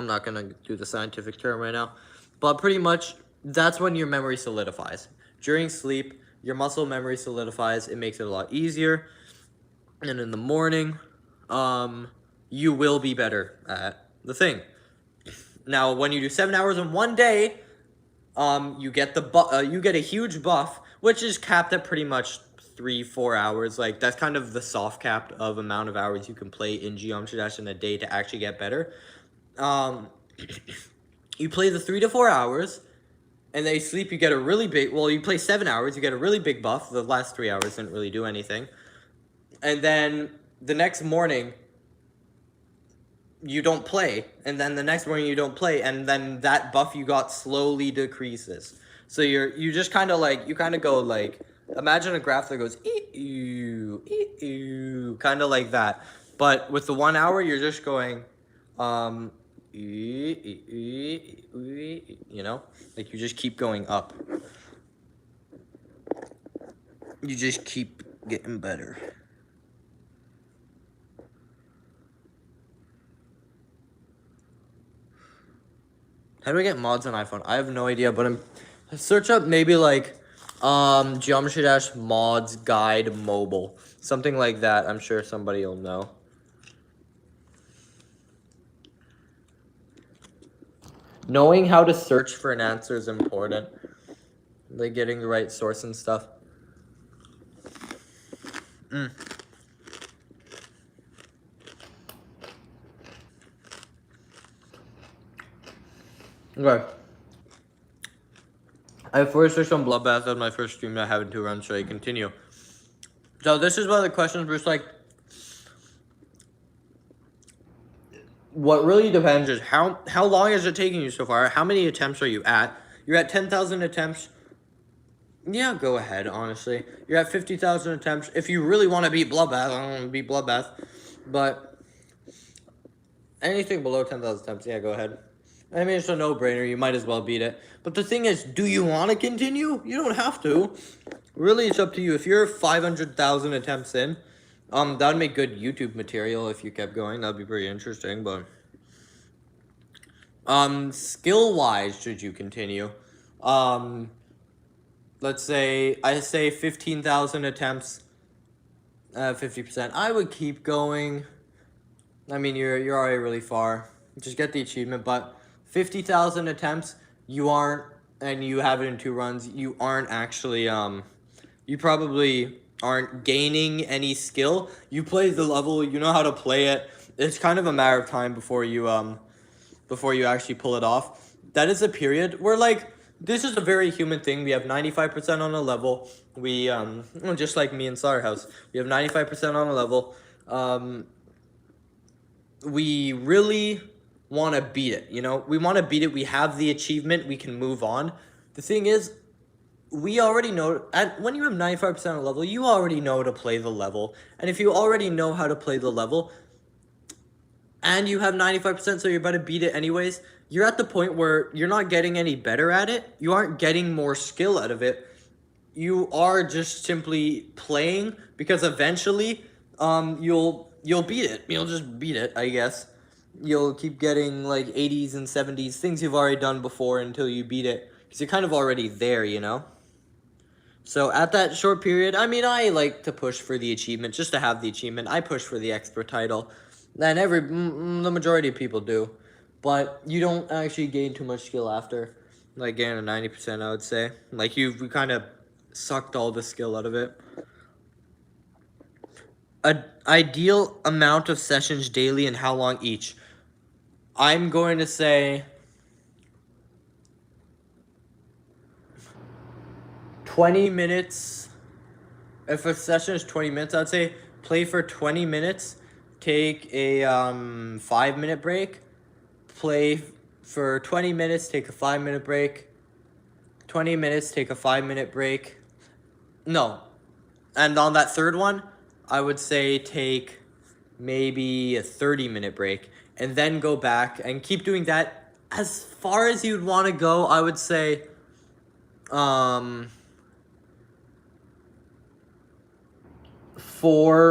not gonna do the scientific term right now, but pretty much that's when your memory solidifies. During sleep, your muscle memory solidifies. It makes it a lot easier, and in the morning, you will be better at the thing. Now, when you do 7 hours in one day, you get a huge buff, which is capped at pretty much 3-4 hours. Like, that's kind of the soft cap of amount of hours you can play in Geometry Dash in a day to actually get better. You play the 3 to 4 hours, and then you sleep, you get a really big, well, you play 7 hours, you get a really big buff. The last 3 hours didn't really do anything. And then the next morning, you don't play, and then the next morning you don't play, and then that buff you got slowly decreases. So you just kind of like, you kind of go like, imagine a graph that goes, kind of like that. But with the 1 hour, you're just going, you know, like you just keep going up. You just keep getting better. How do I get mods on iPhone? I have no idea, but search up maybe like Geometry Dash mods guide mobile. Something like that. I'm sure somebody will know. Knowing how to search for an answer is important. Like getting the right source and stuff. Okay. I first searched on Bloodbath as my first stream that I have 2 runs, so I continue. So this is one of the questions where it's like, what really depends is how long is it taking you so far? How many attempts are you at? You're at 10,000 attempts. Yeah, go ahead, honestly. You're at 50,000 attempts. If you really want to beat Bloodbath, I don't want to beat Bloodbath. But anything below 10,000 attempts, yeah, go ahead. I mean, it's a no-brainer. You might as well beat it. But the thing is, do you want to continue? You don't have to. Really, it's up to you. If you're 500,000 attempts in, that would make good YouTube material if you kept going. That'd be pretty interesting, but skill-wise, should you continue? Let's say, I say 15,000 attempts, 50%. I would keep going. I mean, you're already really far. Just get the achievement, but 50,000 attempts, you aren't, and you have it in 2 runs, you aren't actually, you probably aren't gaining any skill. You play the level, you know how to play it. It's kind of a matter of time before you actually pull it off. That is a period where, like, this is a very human thing. We have 95% on a level. We, just like me and Slaughterhouse, we have 95% on a level. We really want to beat it, you know? We want to beat it. We have the achievement. We can move on. The thing is, we already know, when you have 95% of level, you already know to play the level. And if you already know how to play the level, and you have 95%, so you're about to beat it anyways, you're at the point where you're not getting any better at it. You aren't getting more skill out of it. You are just simply playing, because eventually, you'll beat it. You'll just beat it, I guess. You'll keep getting, like, 80s and 70s, things you've already done before until you beat it, because you're kind of already there, you know? So at that short period, I mean, I like to push for the achievement, just to have the achievement. I push for the expert title, and the majority of people do. But you don't actually gain too much skill after, like, gaining a 90%, I would say. Like, we kind of sucked all the skill out of it. An ideal amount of sessions daily and how long each? I'm going to say 20 minutes. If a session is 20 minutes, I'd say play for 20 minutes, take a 5-minute break, play for 20 minutes, take a 5-minute break, 20 minutes, take a 5-minute break. No. And on that third one, I would say take maybe a 30-minute break and then go back and keep doing that as far as you'd want to go. I would say 4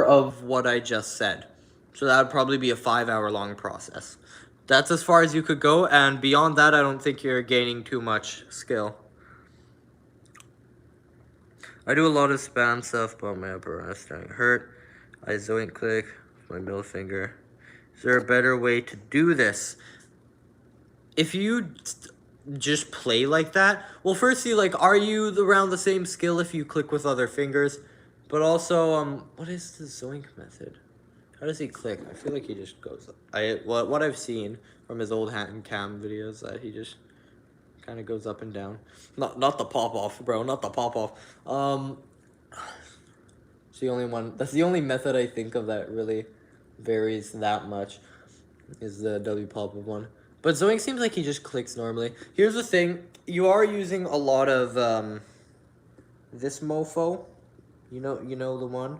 of what I just said. So that would probably be a 5-hour-long process. That's as far as you could go, and beyond that, I don't think you're gaining too much skill. I do a lot of spam stuff, but my upper arm is starting to hurt. I zoink click with my middle finger. Is there a better way to do this? If you just play like that, well, firstly, like, are you around the same skill if you click with other fingers? But also, what is the zoink method? How does he click? I feel like he just goes up. What I've seen from his old hand cam videos, that he just kind of goes up and down. Not the pop off, bro. Not the pop off. It's the only one. That's the only method I think of that really varies that much. Is the W pop off one. But zoink seems like he just clicks normally. Here's the thing: you are using a lot of this mofo. You know the one.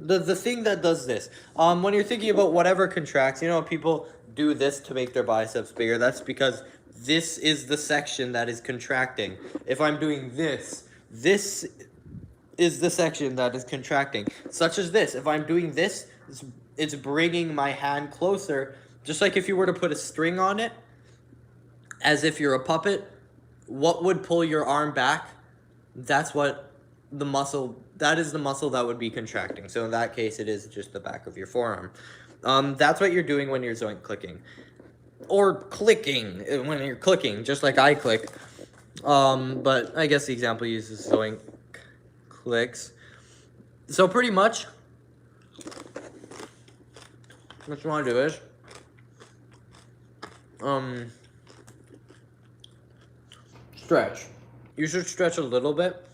The thing that does this, when you're thinking about whatever contracts, you know, people do this to make their biceps bigger. That's because this is the section that is contracting. If I'm doing this, this is the section that is contracting. Such as this. If I'm doing this, it's bringing my hand closer. Just like if you were to put a string on it, as if you're a puppet, what would pull your arm back? That's what the muscle, that is the muscle that would be contracting. So in that case, it is just the back of your forearm. That's what you're doing when you're zoink clicking. Or clicking, when you're clicking, just like I click. But I guess the example uses zoink clicks. So pretty much, what you want to do is, stretch. You should stretch a little bit.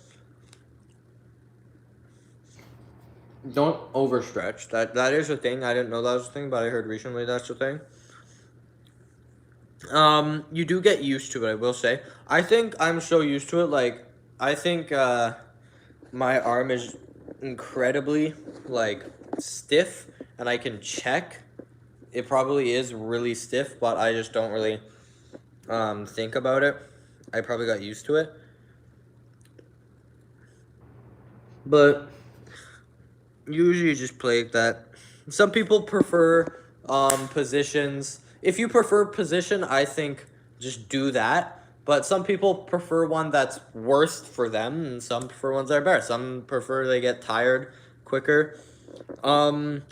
Don't overstretch. That is a thing. I didn't know that was a thing, but I heard recently that's a thing. You do get used to it, I will say. I think I'm so used to it, like, I think, my arm is incredibly, like, stiff, and I can check. It probably is really stiff, but I just don't really, think about it. I probably got used to it. But usually you just play like that. Some people prefer positions. If you prefer position, I think just do that. But some people prefer one that's worst for them, and some prefer ones that are better. Some prefer they get tired quicker. But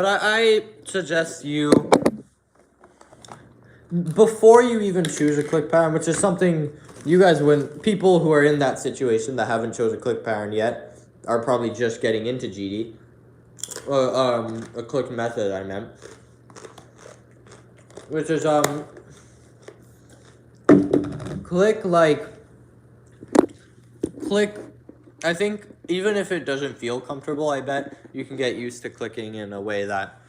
I suggest you, before you even choose a click pattern, which is something you guys wouldn't, people who are in that situation that haven't chosen a click pattern yet are probably just getting into GD. A click method, I meant. Which is, click, I think, even if it doesn't feel comfortable, I bet you can get used to clicking in a way that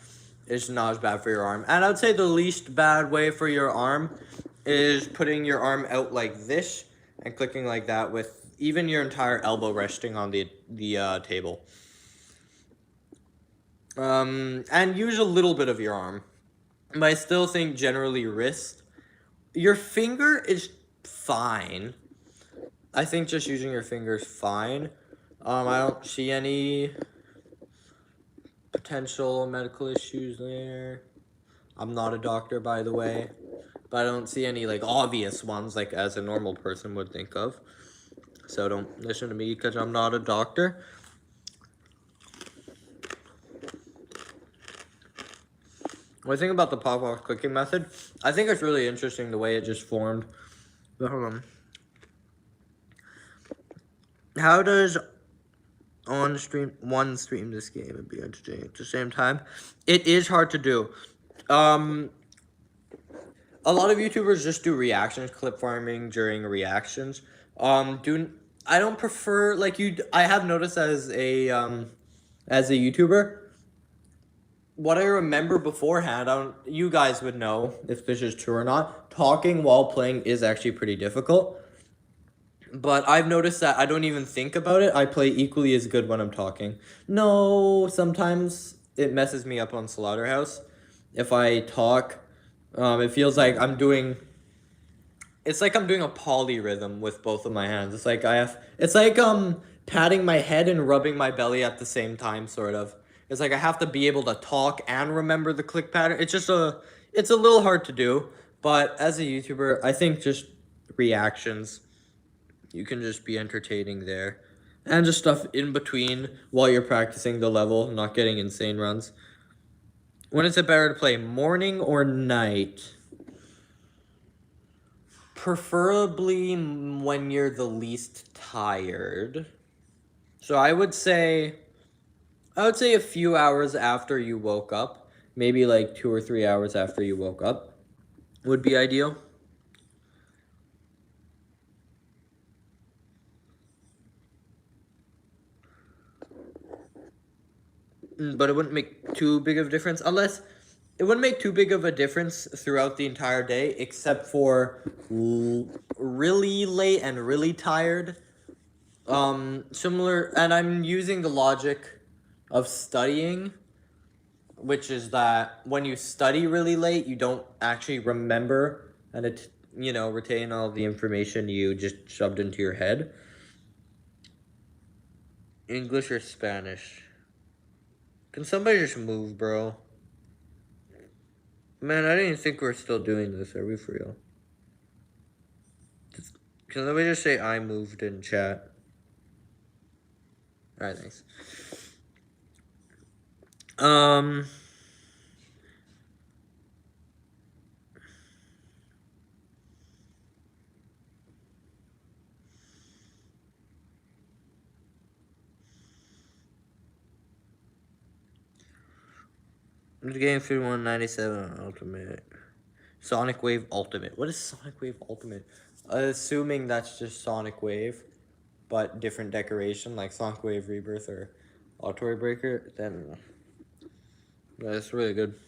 is not as bad for your arm. And I would say the least bad way for your arm is putting your arm out like this and clicking like that with even your entire elbow resting on the table. And use a little bit of your arm. But I still think generally wrist. Your finger is fine. I think just using your finger is fine. I don't see any potential medical issues there. I'm not a doctor, by the way, but I don't see any like obvious ones like as a normal person would think of. So don't listen to me because I'm not a doctor. What I think about the pop-off clicking method, I think it's really interesting the way it just formed. But hold on. How does one stream this game and be entertaining at the same time? It is hard to do. A lot of YouTubers just do reactions, clip farming during reactions. I don't prefer like I have noticed as a YouTuber. What I remember beforehand, you guys would know if this is true or not. Talking while playing is actually pretty difficult. But I've noticed that I don't even think about it. I play equally as good when I'm talking. No, sometimes it messes me up on Slaughterhouse. If I talk, it feels like I'm doing... It's like I'm doing a polyrhythm with both of my hands. It's like patting my head and rubbing my belly at the same time, sort of. It's like I have to be able to talk and remember the click pattern. It's a little hard to do, but as a YouTuber, I think just reactions, you can just be entertaining there. And just stuff in between while you're practicing the level, not getting insane runs. When is it better to play, morning or night? Preferably when you're the least tired. So I would say a few hours after you woke up, maybe like 2 or 3 hours after you woke up would be ideal. But it wouldn't make too big of a difference it wouldn't make too big of a difference throughout the entire day, except for really late and really tired. Similar, and I'm using the logic of studying, which is that when you study really late, you don't actually remember and retain all the information you just shoved into your head. English or Spanish? Can somebody just move, bro? Man, I didn't think we were still doing this. Are we for real? Can somebody just say I moved in chat? Alright, thanks. The game 5197 on Ultimate. Sonic Wave Ultimate. What is Sonic Wave Ultimate? Assuming that's just Sonic Wave, but different decoration, like Sonic Wave Rebirth or Autoi Breaker, then that's really good.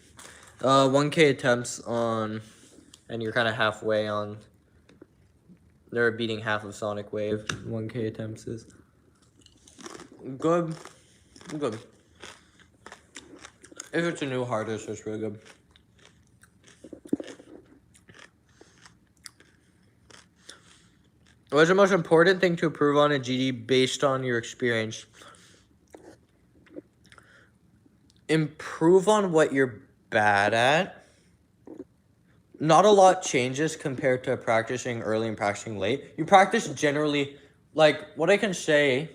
1K attempts on, and you're kind of halfway on. They're beating half of Sonic Wave. 1K attempts is good. Good. If it's a new hardest, it's really good. What's the most important thing to improve on in GD based on your experience? Improve on what you're bad at. Not a lot changes compared to practicing early and practicing late. You practice generally, like, what I can say,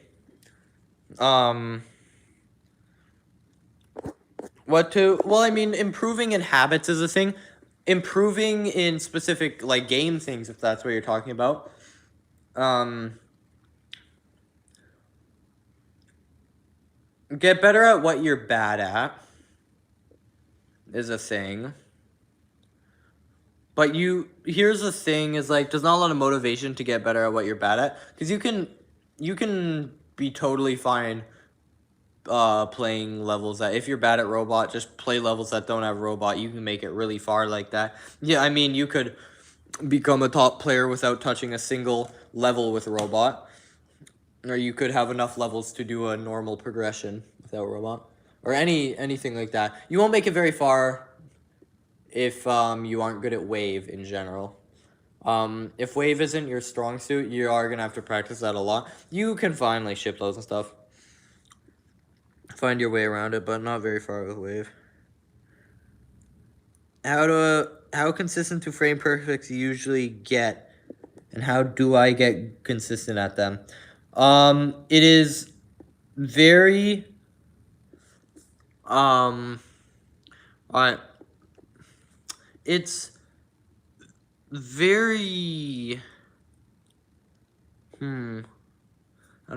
improving in habits is a thing. Improving in specific, like, game things, if that's what you're talking about. Get better at what you're bad at is a thing. But here's the thing, is like, there's not a lot of motivation to get better at what you're bad at. Because you can be totally fine playing levels that, if you're bad at robot, just play levels that don't have robot. You can make it really far like that. Yeah, I mean, you could become a top player without touching a single level with robot. Or you could have enough levels to do a normal progression without robot. Or anything like that. You won't make it very far if you aren't good at wave in general. If wave isn't your strong suit, you are gonna have to practice that a lot. You can find like ship loads and stuff. Find your way around it, but not very far with wave. How consistent do frame perfects usually get, and how do I get consistent at them? It is very it's very I don't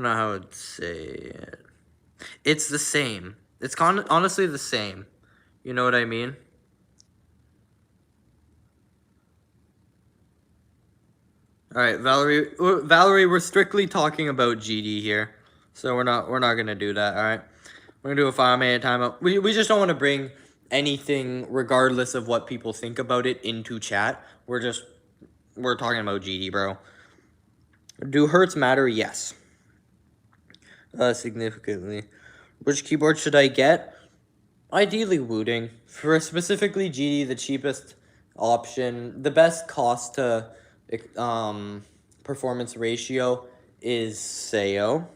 know how I'd say it. It's the same. It's honestly the same. You know what I mean? All right, Valerie, we're strictly talking about GD here. So we're not going to do that, all right? We're going to do a 5-minute timeout. We just don't want to bring anything regardless of what people think about it into chat. We're talking about GD, bro. Do hertz matter? Yes. Significantly. Which keyboard should I get? Ideally Wooting. For specifically GD, the cheapest option, the best cost to performance ratio is Sayo.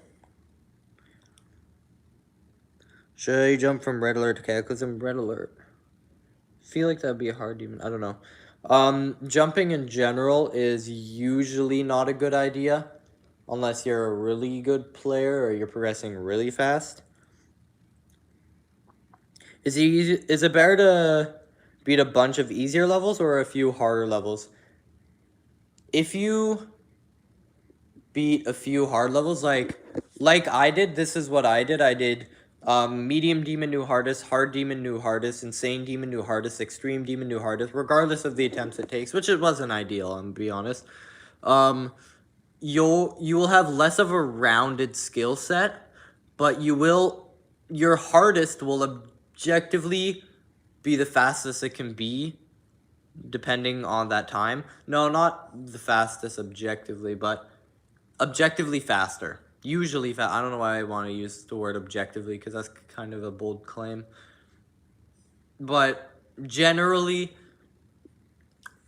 Should I jump from Red Alert to Cataclysm? Red Alert. I feel like that'd be a hard demon. I don't know. Jumping in general is usually not a good idea unless you're a really good player or you're progressing really fast. Is it better to beat a bunch of easier levels or a few harder levels? If you beat a few hard levels, like I did, this is what I did. I did medium demon new hardest, hard demon new hardest, insane demon new hardest, extreme demon new hardest, regardless of the attempts it takes, which it wasn't ideal, I'm gonna be honest. You will have less of a rounded skill set, but your hardest will objectively be the fastest it can be, depending on that time. No, not the fastest objectively, but objectively faster. Usually fast. I don't know why I want to use the word objectively, because that's kind of a bold claim. But generally,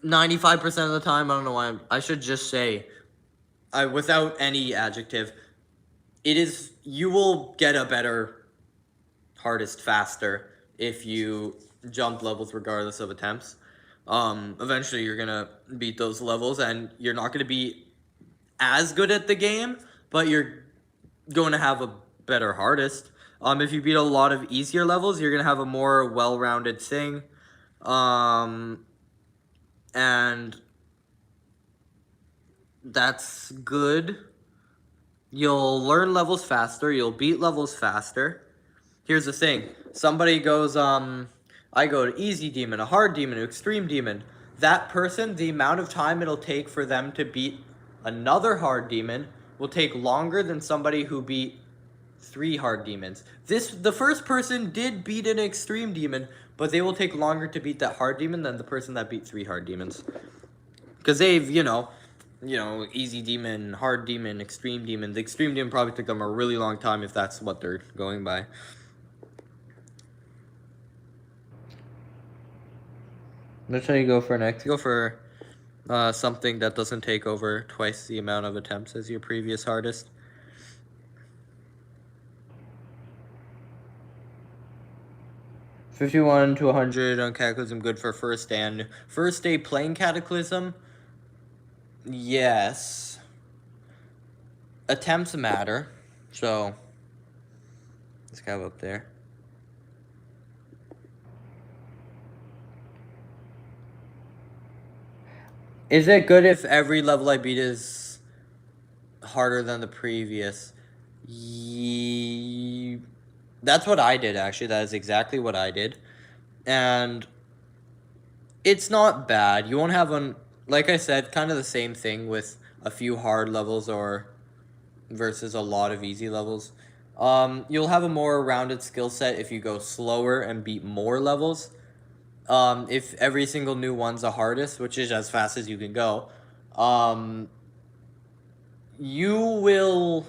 95% of the time, I don't know why I should just say, without any adjective, you will get a better hardest faster if you jump levels regardless of attempts. Eventually you're gonna beat those levels, and you're not gonna be as good at the game, but you're going to have a better hardest. If you beat a lot of easier levels, you're gonna have a more well-rounded thing. And that's good. You'll learn levels faster, you'll beat levels faster. Here's the thing. Somebody goes, I go to easy demon, a hard demon, an extreme demon. That person, the amount of time it'll take for them to beat another hard demon will take longer than somebody who beat 3 hard demons. The first person did beat an extreme demon, but they will take longer to beat that hard demon than the person that beat 3 hard demons. Because they've, easy demon, hard demon, extreme demon. The extreme demon probably took them a really long time if that's what they're going by. Which one you go for next? Go for something that doesn't take over twice the amount of attempts as your previous hardest. $51 to $100 on Cataclysm, good for first day playing Cataclysm. Yes. Attempts matter, so let's go up there. Is it good if every level I beat is harder than the previous? That's what I did, actually. That is exactly what I did. And it's not bad. You won't have like I said, kind of the same thing with a few hard levels versus a lot of easy levels. You'll have a more rounded skill set if you go slower and beat more levels. if every single new one's the hardest, which is as fast as you can go, you will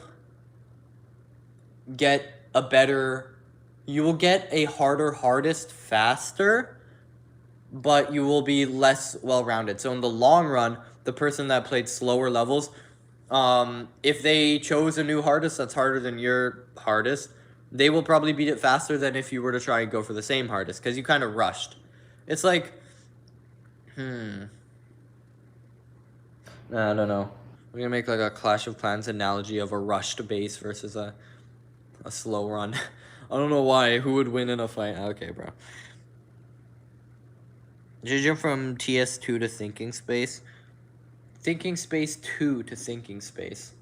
get a harder hardest faster, but you will be less well-rounded. So in the long run, the person that played slower levels, if they chose a new hardest that's harder than your hardest, they will probably beat it faster than if you were to try and go for the same hardest, because you kind of rushed. It's like, I don't know. We're gonna make like a Clash of Clans analogy of a rushed base versus a slow run. I don't know why. Who would win in a fight? Okay, bro. Did you jump from TS2 to Thinking Space? Thinking Space 2 to Thinking Space.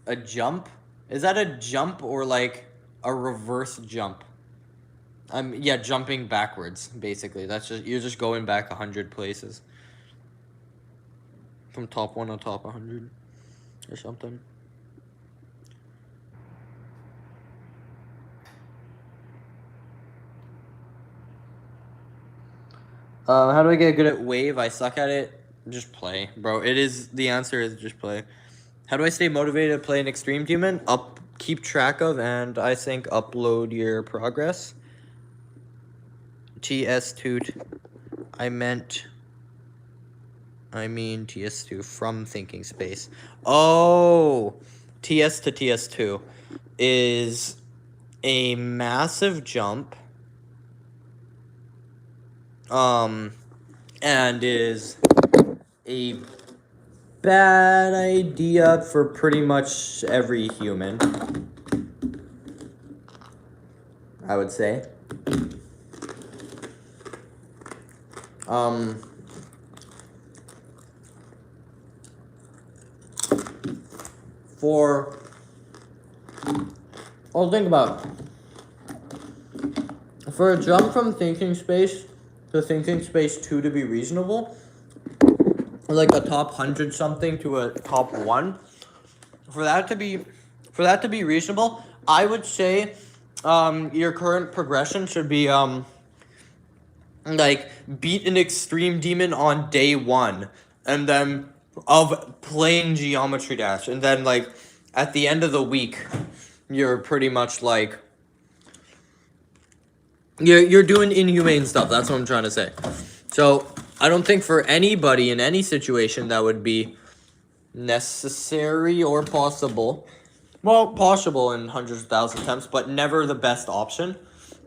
A jump? Is that a jump or like a reverse jump? Yeah, jumping backwards, basically. That's just, you're just going back 100 places. From top 1 to top 100 or something. How do I get good at wave? I suck at it. Just play, bro. The answer is just play. How do I stay motivated to play an Extreme Demon? Keep track of, and I think upload your progress. TS2, I mean TS2 from Thinking Space. Oh, TS to TS2 is a massive jump. And is a bad idea for pretty much every human, I would say. Think about it. For a jump from Thinking Space to Thinking Space 2 to be reasonable, like a top 100 something to a top 1, for that to be reasonable, I would say your current progression should be like beat an Extreme Demon on day 1, and then of playing Geometry Dash, and then like at the end of the week you're pretty much like you're doing inhumane stuff. That's what I'm trying to say. So I don't think for anybody in any situation that would be necessary or possible. Well, possible in hundreds of thousands of attempts, but never the best option.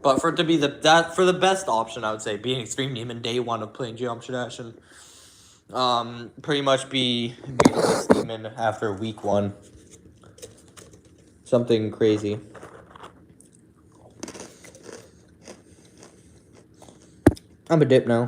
But for it to be the best option, I would say being Extreme Demon day 1 of playing Geometry Dash, and pretty much be this demon after week 1. Something crazy. I'm a dip now.